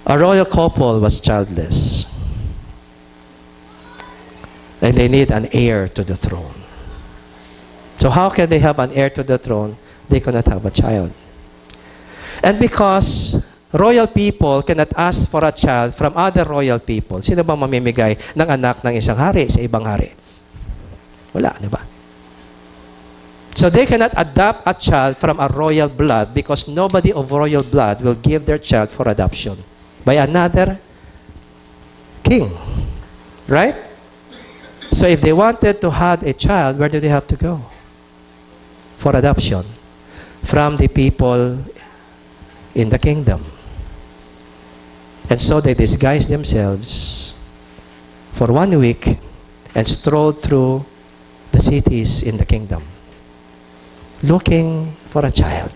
A royal couple was childless. And they need an heir to the throne. So how can they have an heir to the throne? They cannot have a child. And because royal people cannot ask for a child from other royal people, sino ba mamimigay ng anak ng isang hari sa ibang hari? Wala, di ba? So they cannot adopt a child from a royal blood because nobody of royal blood will give their child for adoption by another king. Right? So if they wanted to have a child, where do they have to go? For adoption. From the people in the kingdom. And so they disguised themselves for 1 week and strolled through the cities in the kingdom, looking for a child.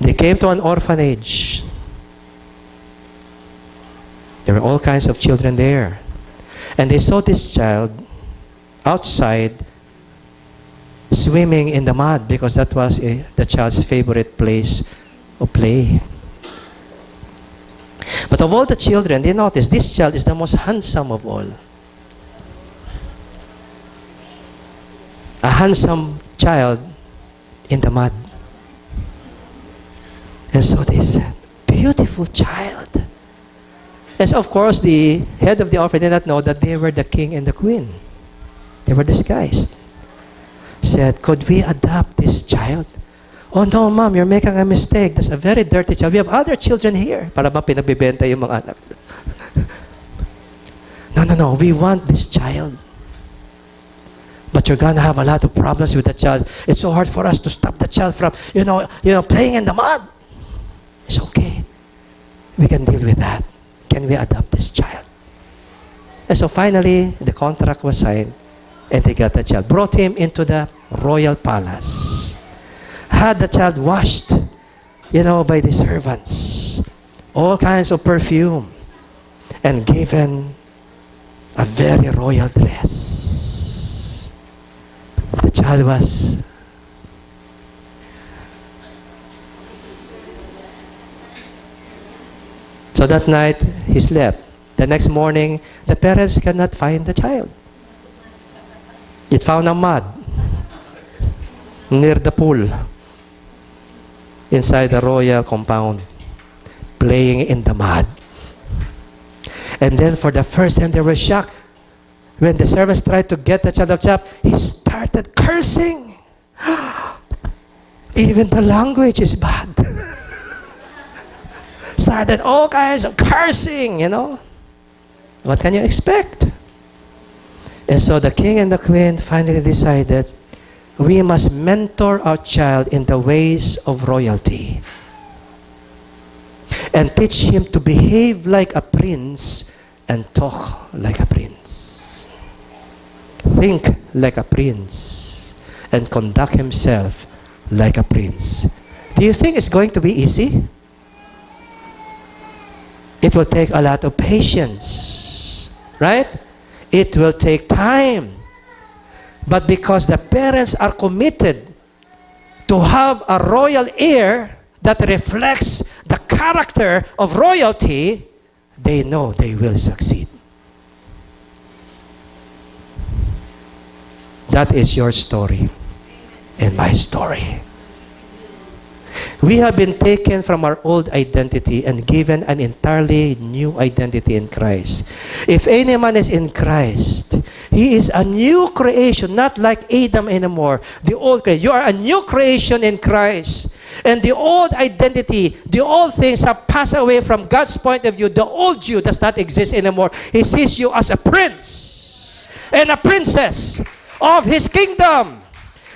They came to an orphanage. There were all kinds of children there. And they saw this child outside swimming in the mud because that was the child's favorite place of play. But of all the children, they noticed this child is the most handsome of all. A handsome child in the mud. And so they said, beautiful child. Yes, of course, the head of the orphan did not know that they were the king and the queen. They were disguised. Said, could we adopt this child? Oh no, ma'am, you're making a mistake. That's a very dirty child. We have other children here. Para ba pinabibenta yung mga anak? No. We want this child. But you're gonna have a lot of problems with the child. It's so hard for us to stop the child from, playing in the mud. It's okay. We can deal with that. Can we adopt this child? And so finally, the contract was signed, and they got the child. Brought him into the royal palace. Had the child washed, by the servants. All kinds of perfume. And given a very royal dress. The child was so that night, he slept. The next morning, the parents cannot find the child. It found a mud near the pool inside the royal compound, playing in the mud. And then for the first time, they were shocked. When the servants tried to get the child up, he started cursing. Even the language is bad. Started all kinds of cursing, What can you expect? And so the king and the queen finally decided, we must mentor our child in the ways of royalty and teach him to behave like a prince and talk like a prince. Think like a prince and conduct himself like a prince. Do you think it's going to be easy? It will take a lot of patience, right? It will take time. But because the parents are committed to have a royal heir that reflects the character of royalty, they know they will succeed. That is your story and my story. We have been taken from our old identity and given an entirely new identity in Christ. If any man is in Christ, he is a new creation, not like Adam anymore. The old creation. You are a new creation in Christ. And the old identity, the old things have passed away from God's point of view. The old you does not exist anymore. He sees you as a prince and a princess of His kingdom.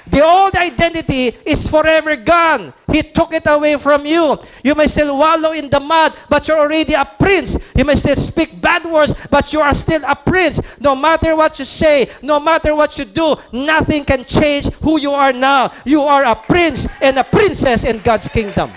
The old identity is forever gone. He took it away from you. You may still wallow in the mud, but you're already a prince. You may still speak bad words, but you are still a prince. No matter what you say, no matter what you do, nothing can change who you are now. You are a prince and a princess in God's kingdom.